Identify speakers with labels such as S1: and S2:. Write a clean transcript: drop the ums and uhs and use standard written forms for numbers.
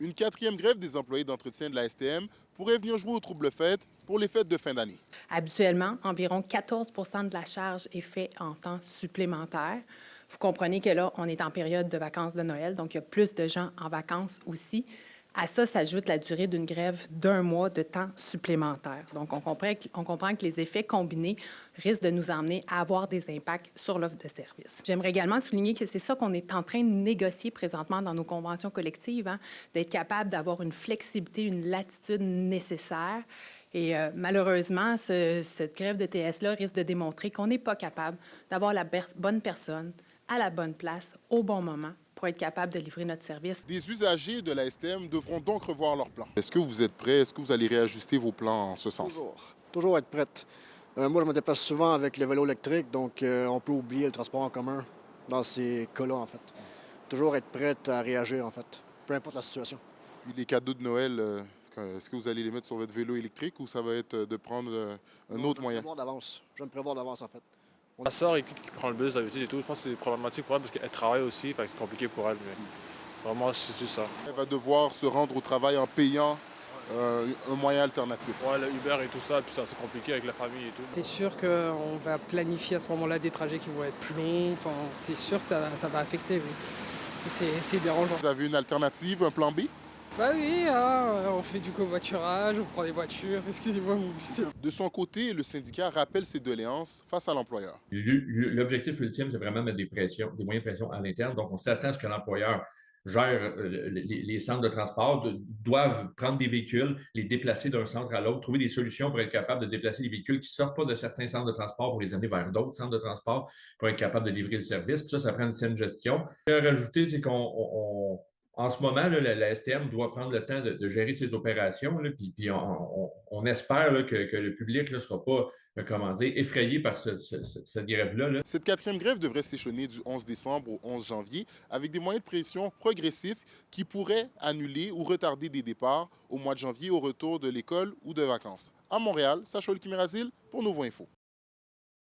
S1: Une quatrième grève des employés d'entretien de la STM pourrait venir jouer aux troubles fêtes pour les fêtes de fin d'année.
S2: Habituellement, environ 14 de la charge est fait en temps supplémentaire. Vous comprenez que là, on est en période de vacances de Noël, donc il y a plus de gens en vacances aussi. À ça s'ajoute la durée d'une grève d'un mois de temps supplémentaire. Donc, on comprend que les effets combinés risquent de nous emmener à avoir des impacts sur l'offre de services. J'aimerais également souligner que c'est ça qu'on est en train de négocier présentement dans nos conventions collectives, hein, d'être capable d'avoir une flexibilité, une latitude nécessaire. Et malheureusement, cette grève de TS-là risque de démontrer qu'on n'est pas capable d'avoir la bonne personne à la bonne place au bon moment pour être capable de livrer notre service.
S1: Des usagers de la STM devront donc revoir leurs plans. Est-ce que vous êtes prêts? Est-ce que vous allez réajuster vos plans en ce sens?
S3: Toujours. Toujours être prête. Moi, je me déplace souvent avec le vélo électrique, donc on peut oublier le transport en commun dans ces cas-là, en fait. Toujours être prête à réagir, en fait, peu importe la situation.
S1: Puis les cadeaux de Noël, est-ce que vous allez les mettre sur votre vélo électrique ou ça va être de prendre un
S3: Non,
S1: autre moyen?
S3: je vais me prévoir d'avance, en fait.
S4: Ma soeur qui prend le bus d'habitude et tout, je pense que c'est problématique pour elle parce qu'elle travaille aussi, fait que c'est compliqué pour elle. Mais vraiment, c'est juste ça.
S1: Elle va devoir se rendre au travail en payant un moyen alternatif.
S4: Ouais, le Uber et tout ça, puis ça, c'est compliqué avec la famille et tout.
S5: C'est sûr qu'on va planifier à ce moment-là des trajets qui vont être plus longs. Enfin, c'est sûr que ça va affecter, oui. C'est dérangeant.
S1: Vous avez une alternative, un plan B?
S5: Bah oui, hein, on fait du covoiturage, on prend des voitures. Excusez-moi, mon bus.
S1: De son côté, le syndicat rappelle ses doléances face à l'employeur.
S6: L'objectif ultime, c'est vraiment mettre des moyens de pression à l'interne. Donc, on s'attend à ce que l'employeur gère les centres de transport, doivent prendre des véhicules, les déplacer d'un centre à l'autre, trouver des solutions pour être capable de déplacer les véhicules qui ne sortent pas de certains centres de transport pour les amener vers d'autres centres de transport pour être capable de livrer le service. Puis ça prend une saine gestion. Ce que je vais rajouter, c'est en ce moment, là, la STM doit prendre le temps de gérer ses opérations, là, puis on espère là, que le public ne sera pas, comment dire, effrayé par cette grève-là. Là.
S1: Cette quatrième grève devrait s'échelonner du 11 décembre au 11 janvier avec des moyens de pression progressifs qui pourraient annuler ou retarder des départs au mois de janvier au retour de l'école ou de vacances. À Montréal, Sacha Olkimerazil pour Nouveau Info.